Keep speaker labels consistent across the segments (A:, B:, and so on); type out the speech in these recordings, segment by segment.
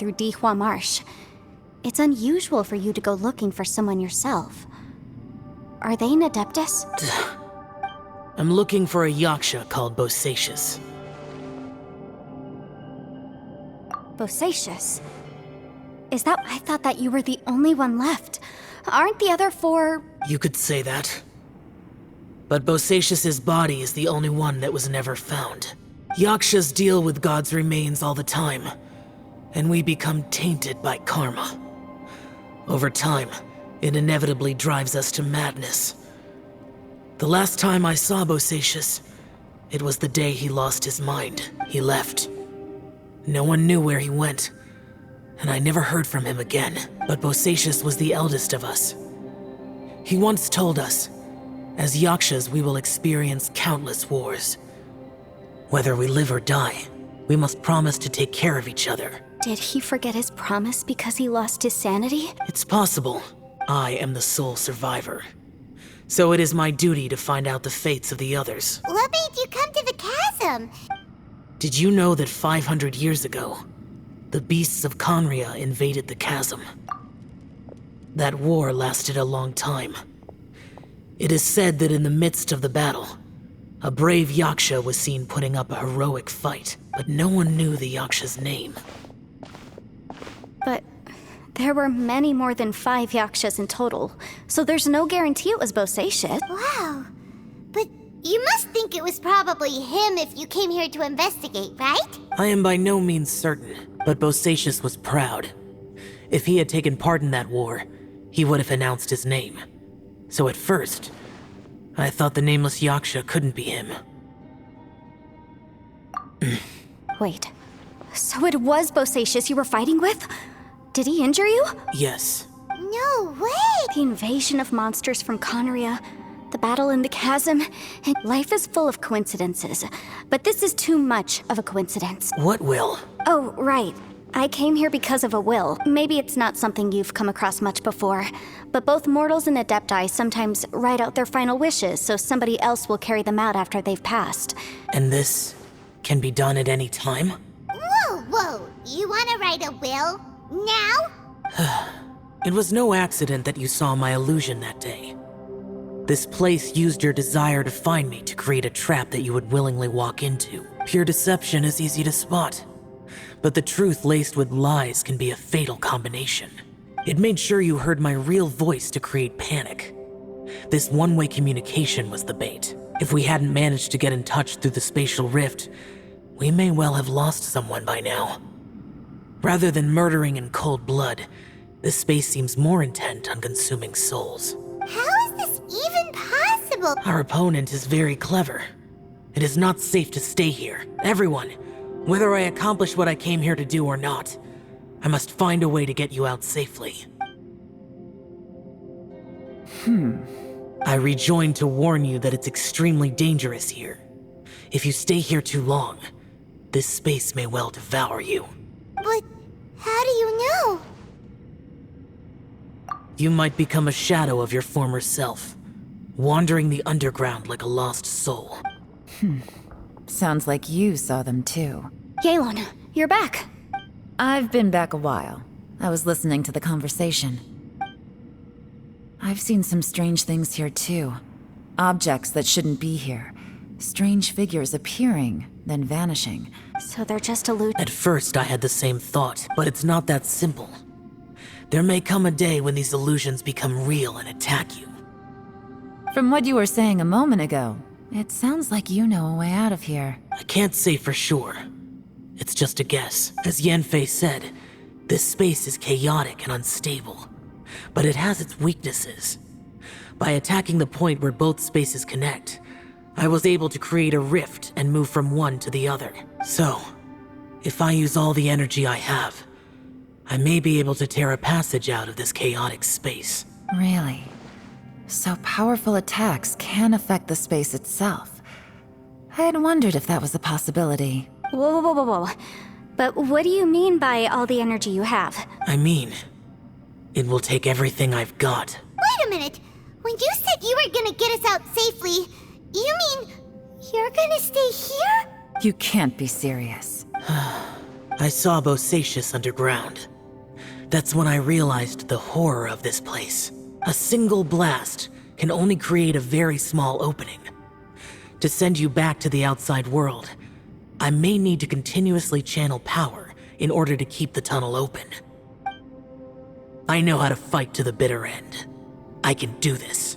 A: through Dihua Marsh. It's unusual for you to go looking for someone yourself. Are they an Adeptus?
B: I'm looking for a Yaksha called Bosacius.
A: Bosacius? Is that... I thought that you were the only one left. Aren't the other four...
B: You could say that. But Bosacius's body is the only one that was never found. Yakshas deal with God's remains all the time, and we become tainted by karma. Over time, it inevitably drives us to madness. The last time I saw Bosacius, it was the day he lost his mind. He left. No one knew where he went, and I never heard from him again. But Bosacius was the eldest of us. He once told us, as Yakshas we will experience countless wars. Whether we live or die, we must promise to take care of each other.
A: Did he forget his promise because he lost his sanity?
B: It's possible. I am the sole survivor. So it is my duty to find out the fates of the others.
C: What made you come to the chasm?
B: Did you know that 500 years ago, the beasts of Conria invaded the chasm? That war lasted a long time. It is said that in the midst of the battle, a brave Yaksha was seen putting up a heroic fight, but no one knew the Yaksha's name.
A: But there were many more than 5 Yakshas in total, so there's no guarantee it was Bosacius.
C: Wow. But you must think it was probably him if you came here to investigate, right?
B: I am by no means certain, but Bosacius was proud. If he had taken part in that war, he would have announced his name. So at first, I thought the nameless Yaksha couldn't be him.
A: Wait, so it was Bosacius you were fighting with? Did he injure you?
B: Yes.
C: No way!
A: The invasion of monsters from Conria, the battle in the chasm, and life is full of coincidences. But this is too much of a coincidence.
B: What will?
A: Oh, right. I came here because of a will. Maybe it's not something you've come across much before, but both mortals and Adepti sometimes write out their final wishes so somebody else will carry them out after they've passed.
B: And this can be done at any time?
C: Whoa. You want to write a will? Now?
B: It was no accident that you saw my illusion that day. This place used your desire to find me to create a trap that you would willingly walk into. Pure deception is easy to spot, but the truth laced with lies can be a fatal combination. It made sure you heard my real voice to create panic. This one-way communication was the bait. If we hadn't managed to get in touch through the spatial rift, we may well have lost someone by now. Rather than murdering in cold blood, this space seems more intent on consuming souls.
C: How is this even possible?
B: Our opponent is very clever. It is not safe to stay here. Everyone, whether I accomplish what I came here to do or not, I must find a way to get you out safely. I rejoined to warn you that it's extremely dangerous here. If you stay here too long, this space may well devour you.
C: But how do you know?
B: You might become a shadow of your former self, wandering the underground like a lost soul.
D: Sounds like you saw them too.
A: Yelan, you're back.
D: I've been back a while. I was listening to the conversation. I've seen some strange things here too. Objects that shouldn't be here. Strange figures appearing, then vanishing.
A: So they're just illusions.
B: At first, I had the same thought, but it's not that simple. There may come a day when these illusions become real and attack you.
D: From what you were saying a moment ago, it sounds like you know a way out of here.
B: I can't say for sure. It's just a guess. As Yanfei said, this space is chaotic and unstable, but it has its weaknesses. By attacking the point where both spaces connect, I was able to create a rift and move from one to the other. So, if I use all the energy I have, I may be able to tear a passage out of this chaotic space.
D: Really? So powerful attacks can affect the space itself. I had wondered if that was a possibility.
A: Whoa. But what do you mean by all the energy you have?
B: I mean, it will take everything I've got.
C: Wait a minute. When you said you were gonna get us out safely, you mean you're gonna stay here?
D: You can't be serious.
B: I saw Bosacius underground. That's when I realized the horror of this place. A single blast can only create a very small opening. To send you back to the outside world, I may need to continuously channel power in order to keep the tunnel open. I know how to fight to the bitter end. I can do this.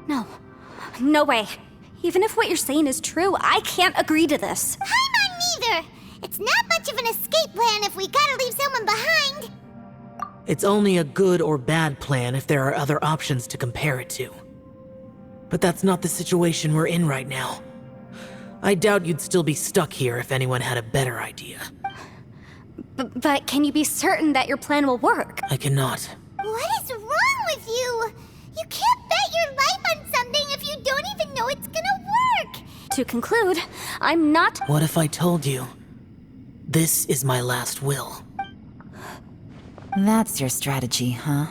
A: No. No way. Even if what you're saying is true, I can't agree to this.
C: I'm on neither. It's not much of an escape plan if we gotta leave someone behind.
B: It's only a good or bad plan if there are other options to compare it to. But that's not the situation we're in right now. I doubt you'd still be stuck here if anyone had a better idea.
A: But can you be certain that your plan will work?
B: I cannot.
C: What is wrong with you? You can't bet your life on something if you don't even know it's gonna work.
A: To conclude, I'm not...
B: What if I told you? This is my last will.
D: That's your strategy, huh?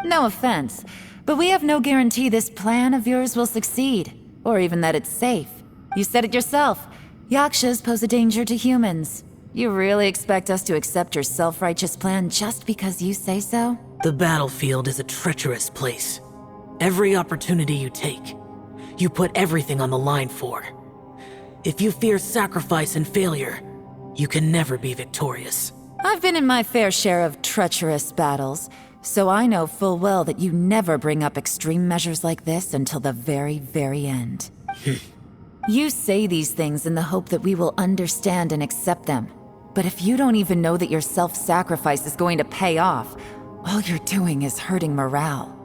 D: No offense, but we have no guarantee this plan of yours will succeed, or even that it's safe. You said it yourself. Yakshas pose a danger to humans. You really expect us to accept your self-righteous plan just because you say so?
B: The battlefield is a treacherous place. Every opportunity you take, you put everything on the line for. If you fear sacrifice and failure, you can never be victorious.
D: I've been in my fair share of treacherous battles, so I know full well that you never bring up extreme measures like this until the very, very end. You say these things in the hope that we will understand and accept them. But if you don't even know that your self-sacrifice is going to pay off, all you're doing is hurting morale.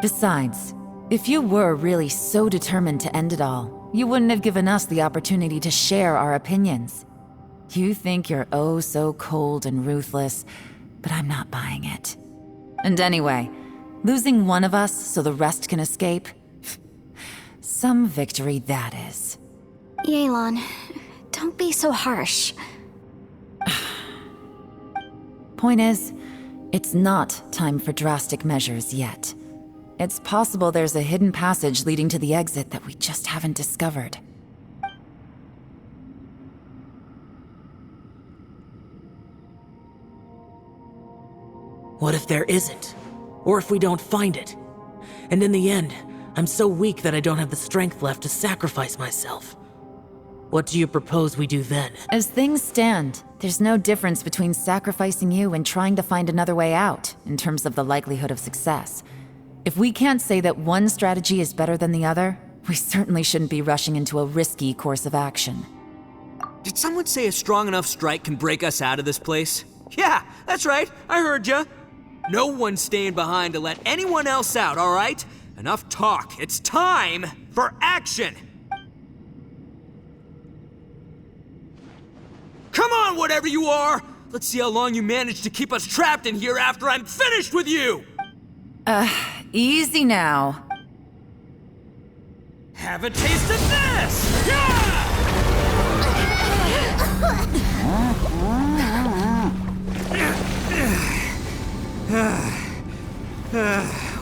D: Besides, if you were really so determined to end it all, you wouldn't have given us the opportunity to share our opinions. You think you're oh so cold and ruthless, but I'm not buying it. And anyway, losing one of us so the rest can escape? Some victory that is.
A: Yelan, don't be so harsh.
D: Point is, it's not time for drastic measures yet. It's possible there's a hidden passage leading to the exit that we just haven't discovered.
B: What if there isn't? Or if we don't find it? And in the end, I'm so weak that I don't have the strength left to sacrifice myself. What do you propose we do then?
D: As things stand, there's no difference between sacrificing you and trying to find another way out, in terms of the likelihood of success. If we can't say that one strategy is better than the other, we certainly shouldn't be rushing into a risky course of action.
E: Did someone say a strong enough strike can break us out of this place? Yeah, that's right, I heard ya. No one's staying behind to let anyone else out, all right? Enough talk, it's time for action! Come on, whatever you are! Let's see how long you manage to keep us trapped in here after I'm finished with you!
D: Easy now.
E: Have a taste of this! Yeah!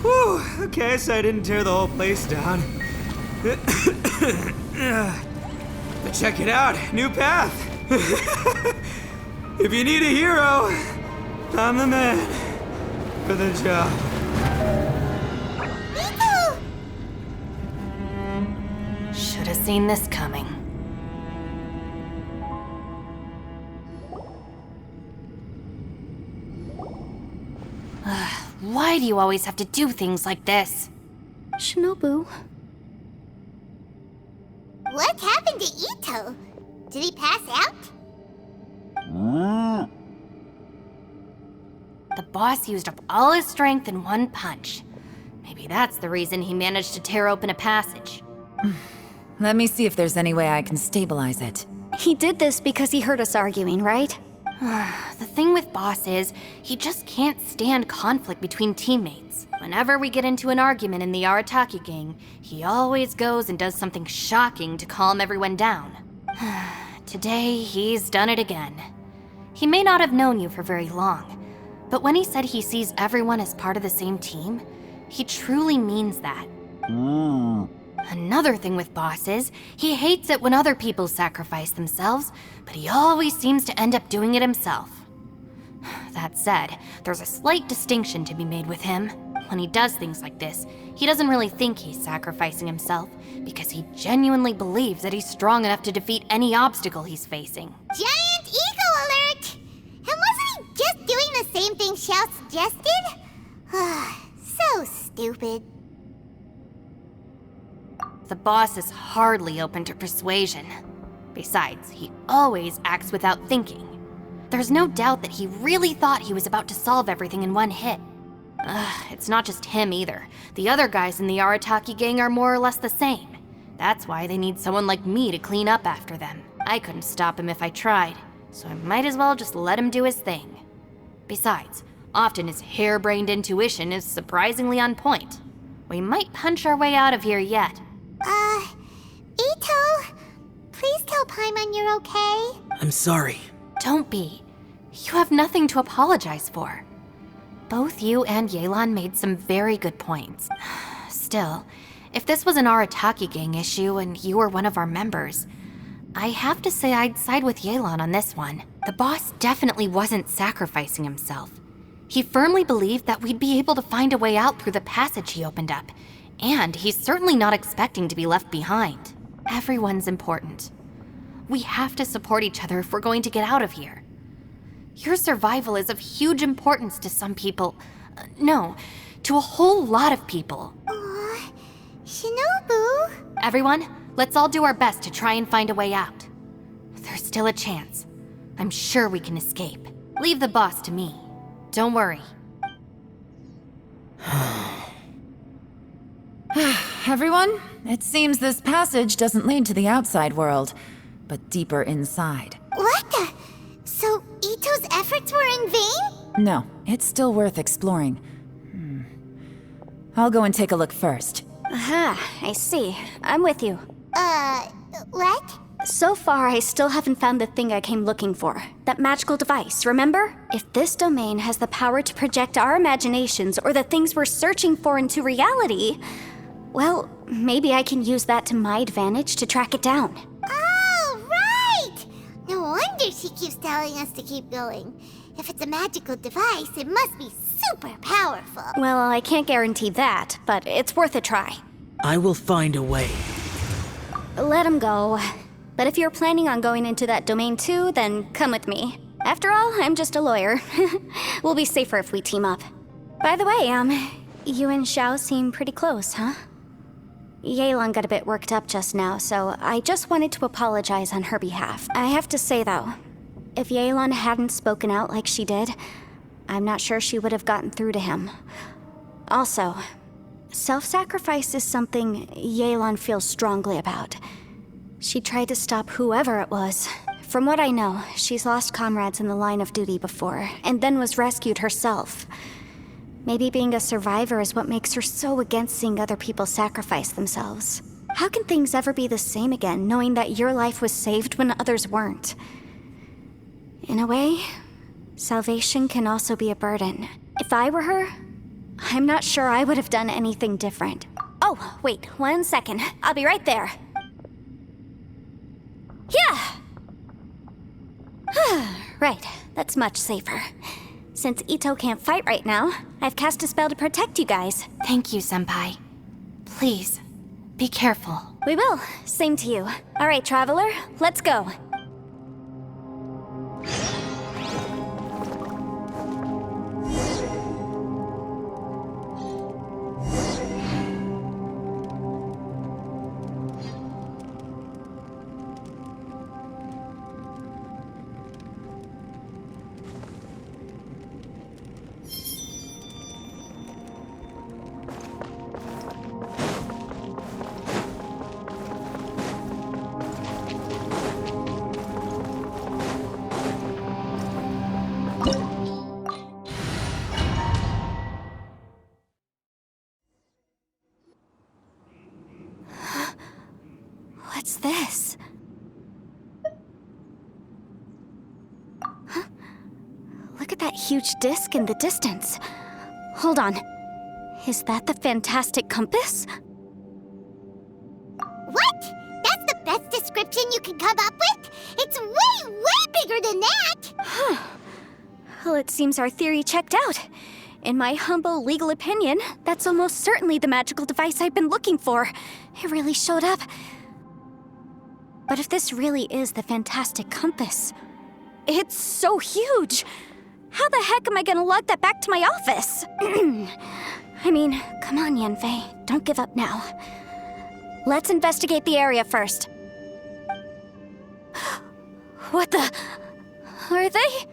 E: Whew, okay, so I didn't tear the whole place down. But check it out, new path. If you need a hero, I'm the man for the job.
F: Should have seen this coming. Why do you always have to do things like this?
A: Shinobu.
C: What happened to Ito? Did he pass out?
F: The boss used up all his strength in one punch. Maybe that's the reason he managed to tear open a passage.
D: Let me see if there's any way I can stabilize it.
A: He did this because he heard us arguing, right?
F: The thing with Boss is, he just can't stand conflict between teammates. Whenever we get into an argument in the Arataki gang, he always goes and does something shocking to calm everyone down. Today, he's done it again. He may not have known you for very long, but when he said he sees everyone as part of the same team, he truly means that. Another thing with Boss is, he hates it when other people sacrifice themselves, but he always seems to end up doing it himself. That said, there's a slight distinction to be made with him. When he does things like this, he doesn't really think he's sacrificing himself, because he genuinely believes that he's strong enough to defeat any obstacle he's facing.
C: Giant ego alert! And wasn't he just doing the same thing Xiao suggested? So stupid.
F: The boss is hardly open to persuasion. Besides, he always acts without thinking. There's no doubt that he really thought he was about to solve everything in one hit. It's not just him either. The other guys in the Arataki gang are more or less the same. That's why they need someone like me to clean up after them. I couldn't stop him if I tried, so I might as well just let him do his thing. Besides, often his harebrained intuition is surprisingly on point. We might punch our way out of here yet.
C: Ito, please tell Paimon you're okay.
B: I'm sorry.
F: Don't be. You have nothing to apologize for. Both you and Yelan made some very good points. Still, if this was an Arataki gang issue and you were one of our members, I have to say I'd side with Yelan on this one. The boss definitely wasn't sacrificing himself. He firmly believed that we'd be able to find a way out through the passage he opened up, and he's certainly not expecting to be left behind. Everyone's important. We have to support each other if we're going to get out of here. Your survival is of huge importance to some people. No, to a whole lot of people.
C: Aw, Shinobu.
F: Everyone, let's all do our best to try and find a way out. There's still a chance. I'm sure we can escape. Leave the boss to me. Don't worry.
D: Everyone, it seems this passage doesn't lead to the outside world, but deeper inside.
C: What the? So Ito's efforts were in vain?
D: No, it's still worth exploring. I'll go and take a look first.
A: Aha, I see. I'm with you.
C: What?
A: So far, I still haven't found the thing I came looking for. That magical device, remember? If this domain has the power to project our imaginations or the things we're searching for into reality, well, maybe I can use that to my advantage to track it down.
C: Oh, right! No wonder she keeps telling us to keep going. If it's a magical device, it must be super powerful.
A: Well, I can't guarantee that, but it's worth a try.
B: I will find a way.
A: Let him go. But if you're planning on going into that domain too, then come with me. After all, I'm just a lawyer. We'll be safer if we team up. By the way, you and Xiao seem pretty close, huh? Yelan got a bit worked up just now, so I just wanted to apologize on her behalf. I have to say, though, if Yelan hadn't spoken out like she did, I'm not sure she would have gotten through to him. Also, self-sacrifice is something Yelan feels strongly about. She tried to stop whoever it was. From what I know, she's lost comrades in the line of duty before, and then was rescued herself. Maybe being a survivor is what makes her so against seeing other people sacrifice themselves. How can things ever be the same again, knowing that your life was saved when others weren't? In a way, salvation can also be a burden. If I were her, I'm not sure I would have done anything different. Oh, wait, 1 second. I'll be right there. Yeah! Right, that's much safer. Since Ito can't fight right now, I've cast a spell to protect you guys.
F: Thank you, Senpai. Please, be careful.
A: We will. Same to you. All right, Traveler, let's go. What's this? Huh? Look at that huge disc in the distance. Hold on. Is that the fantastic compass?
C: you can come up with? It's way, way bigger than that!
A: Well, it seems our theory checked out. In my humble legal opinion, that's almost certainly the magical device I've been looking for. It really showed up. But if this really is the fantastic compass, it's so huge! How the heck am I gonna lug that back to my office? I mean, come on, Yanfei. Don't give up now. Let's investigate the area first. What the... Are they...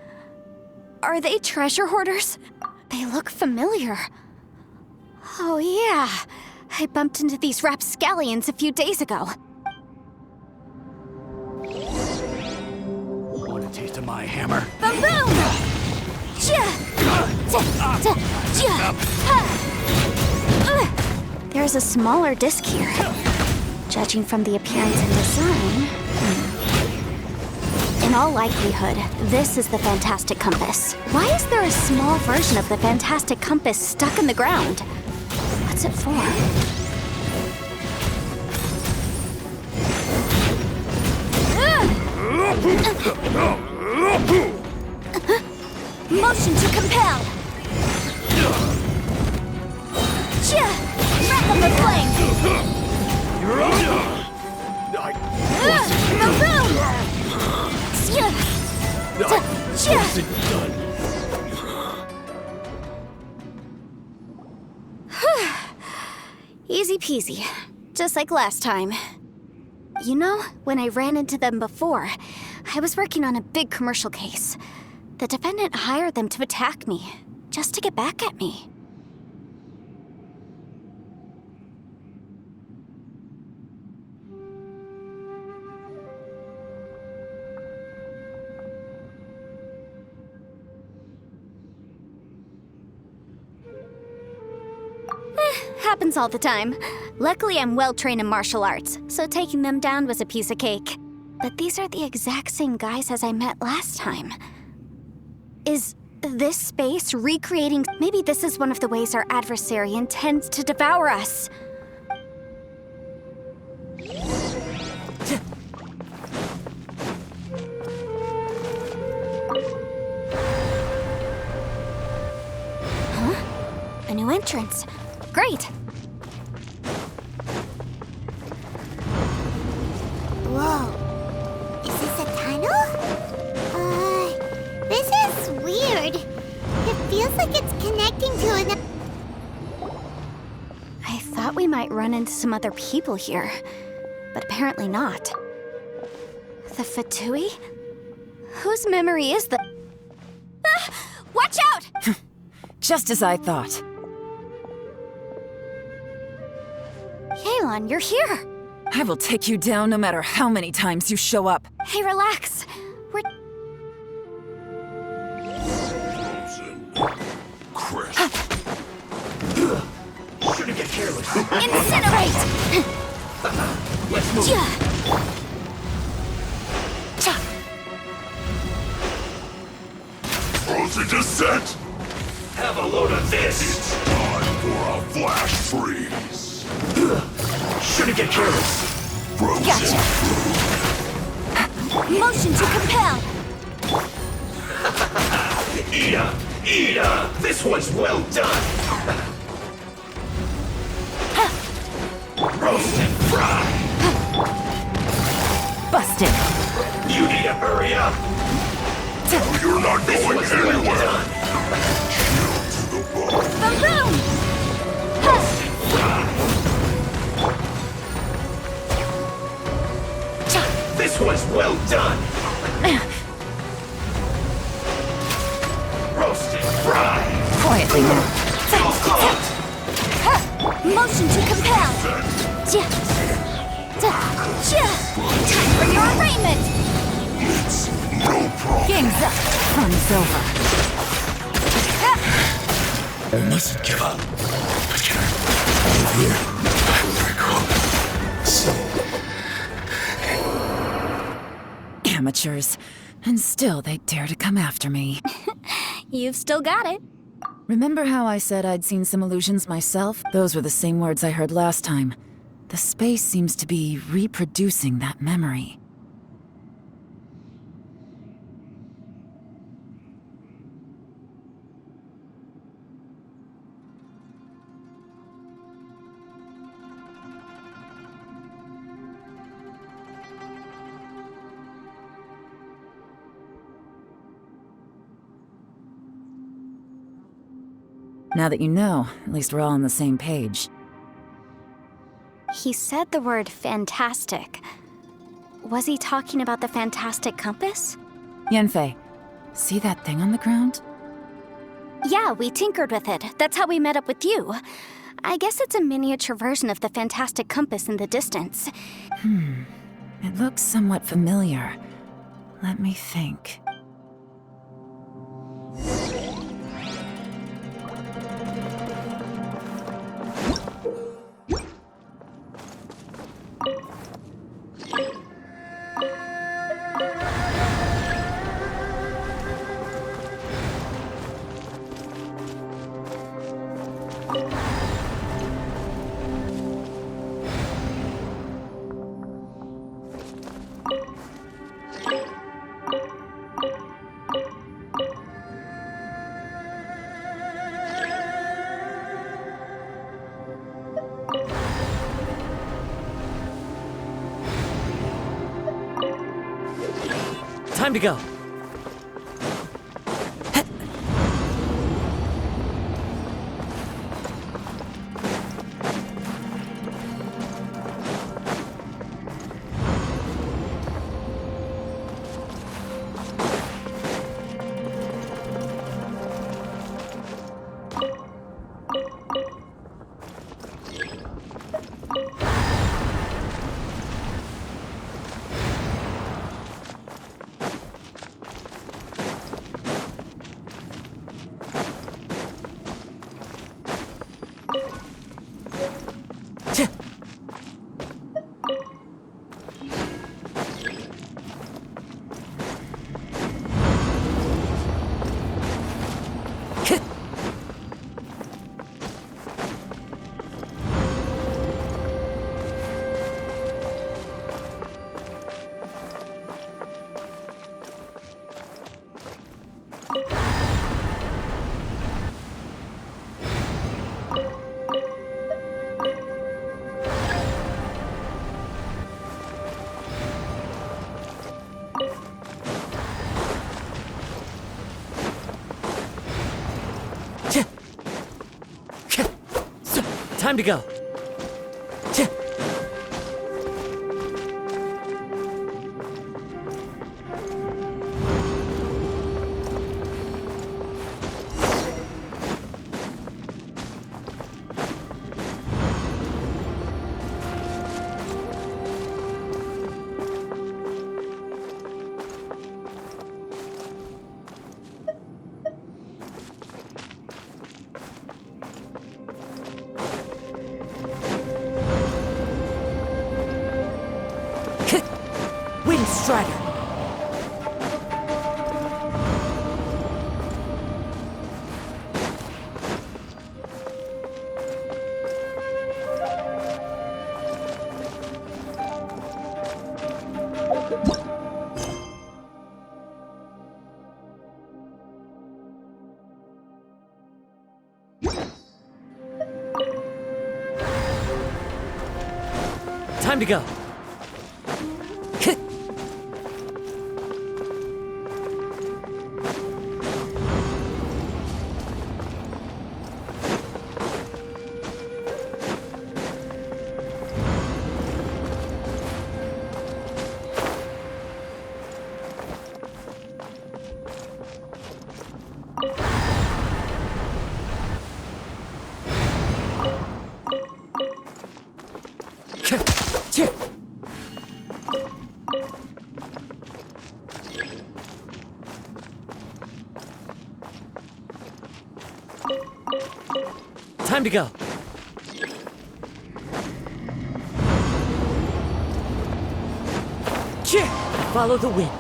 A: Are they treasure hoarders? They look familiar. Oh yeah, I bumped into these rapscallions a few days ago.
G: Want a taste of my hammer?
A: Boom! There's a smaller disc here. Judging from the appearance and design... In all likelihood, this is the Fantastic Compass. Why is there a small version of the Fantastic Compass stuck in the ground? What's it for? Motion to compel! Wrap on the flame! Easy peasy. Just like last time. You know, when I ran into them before, I was working on a big commercial case. The defendant hired them to attack me, just to get back at me. Happens all the time. Luckily, I'm well trained in martial arts, so taking them down was a piece of cake. But these are the exact same guys as I met last time. Is this space recreating? Maybe this is one of the ways our adversary intends to devour us. Huh? A new entrance. Great!
C: Whoa. Is this a tunnel? This is weird. It feels like it's connecting to another...
A: I thought we might run into some other people here, but apparently not. The Fatui? Whose memory is the... Ah! Watch out!
D: Just as I thought.
A: Yelan, you're here!
D: I will take you down no matter how many times you show up.
A: Hey, relax. We're...
G: Chris. Shouldn't get careless.
A: Incinerate!
G: Let's move. Frozen descent! Have a load of this! It's time for a flash freeze! Shouldn't get careless! Frozen
A: Gotcha. Motion to compel!
G: Ida! This one's well done! Roast and fry!
D: Busted!
G: You need to hurry up! You're not going anywhere! Chill to the bone!
A: Boom!
G: This was well done! Roast and fry!
D: Quietly now.
A: Motion to compel! Time for your arraignment!
G: It's no problem!
D: Game's up. Fun's over.
G: I mustn't give up. But can I leave here? I gotta go. So...
D: Amateurs. And still they dare to come after me.
A: You've still got it.
D: Remember how I said I'd seen some illusions myself? Those were the same words I heard last time. The space seems to be reproducing that memory. Now that you know, at least we're all on the same page.
A: He said the word fantastic. Was he talking about the fantastic compass?
D: Yanfei, see that thing on the ground?
A: Yeah, we tinkered with it. That's how we met up with you. I guess it's a miniature version of the fantastic compass in the distance.
D: It looks somewhat familiar. Let me think.
B: Time to go. Time to go. Wind Strider. Time to go. Time to go. Follow the wind.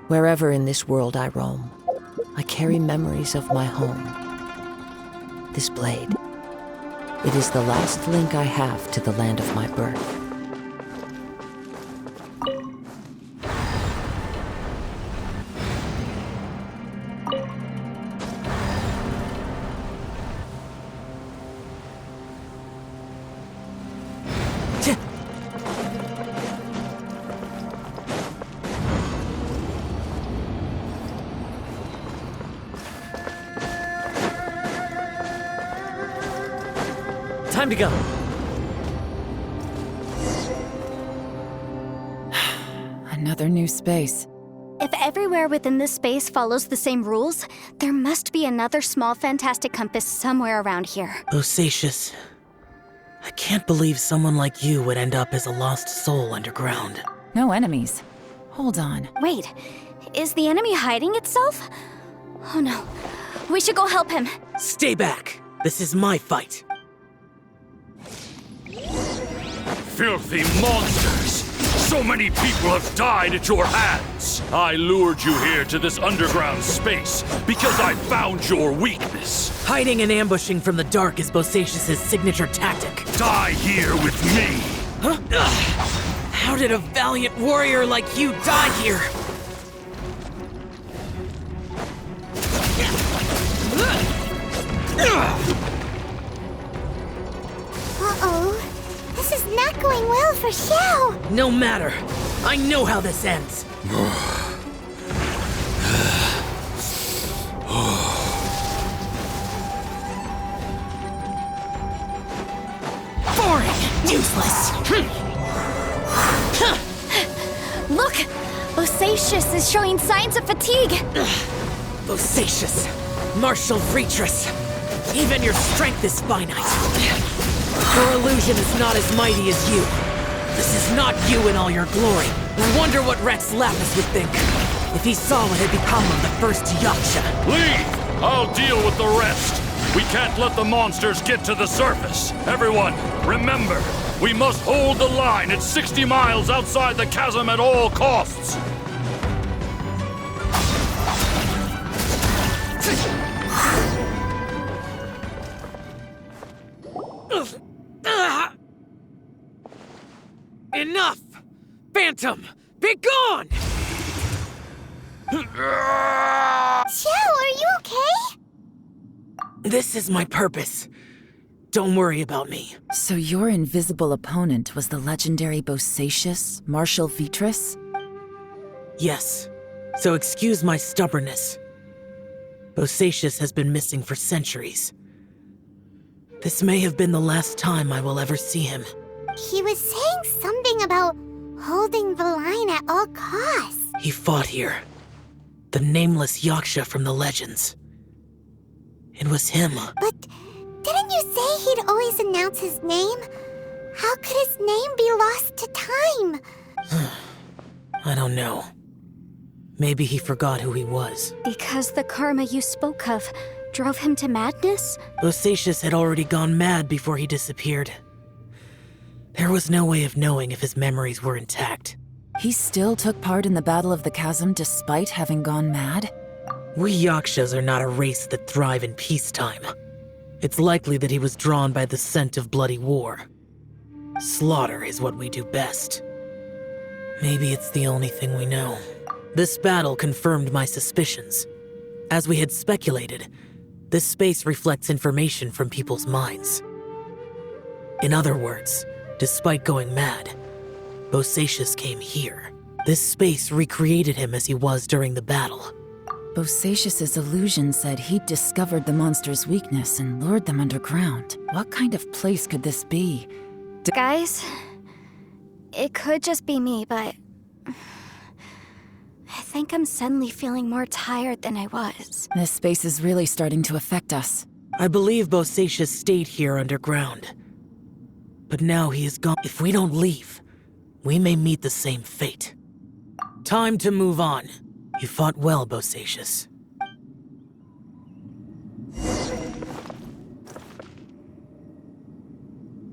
H: Wherever in this world I roam, I carry memories of my home. This blade, it is the last link I have to the land of my birth.
B: Time to go.
D: Another new space.
A: If everywhere within this space follows the same rules, there must be another small fantastic compass somewhere around here.
B: Bosacius, I can't believe someone like you would end up as a lost soul underground.
D: No enemies. Hold on.
A: Wait, is the enemy hiding itself? Oh no, we should go help him.
B: Stay back. This is my fight.
G: Filthy monsters! So many people have died at your hands! I lured you here to this underground space because I found your weakness.
B: Hiding and ambushing from the dark is Bosacius' signature tactic.
G: Die here with me!
B: Huh? How did a valiant warrior like you die here?
C: Uh-oh. This is not going well for Xiao.
B: No matter. I know how this ends. Boring! Useless!
A: Look! Bosacius is showing signs of fatigue.
B: Bosacius, martial Vretress, even your strength is finite. Your illusion is not as mighty as you. This is not you in all your glory. I wonder what Rex Lapis would think if he saw what had become of the first Yaksha.
G: Leave! I'll deal with the rest. We can't let the monsters get to the surface. Everyone, remember, we must hold the line at 60 miles outside the chasm at all costs.
B: Enough! Phantom, be gone!
C: Xiao, are you okay?
B: This is my purpose. Don't worry about me.
D: So your invisible opponent was the legendary Bosacius, Martial Vretress?
B: Yes, so excuse my stubbornness. Bosacius has been missing for centuries. This may have been the last time I will ever see him.
C: He was saying something about holding the line at all costs.
B: He fought here. The nameless Yaksha from the legends. It was him.
C: But didn't you say he'd always announce his name? How could his name be lost to time?
B: I don't know. Maybe he forgot who he was.
A: Because the karma you spoke of drove him to madness?
B: Bosacius had already gone mad before he disappeared. There was no way of knowing if his memories were intact.
D: He still took part in the Battle of the Chasm despite having gone mad?
B: We Yakshas are not a race that thrive in peacetime. It's likely that he was drawn by the scent of bloody war. Slaughter is what we do best. Maybe it's the only thing we know. This battle confirmed my suspicions. As we had speculated, this space reflects information from people's minds. In other words, despite going mad, Bosacius came here. This space recreated him as he was during the battle.
D: Bosacius's illusion said he'd discovered the monster's weakness and lured them underground. What kind of place could this be?
A: Guys, it could just be me, but I think I'm suddenly feeling more tired than I was.
D: This space is really starting to affect us.
B: I believe Bosacius stayed here underground. But now he is gone. If we don't leave, we may meet the same fate. Time to move on. You fought well, Bosacius.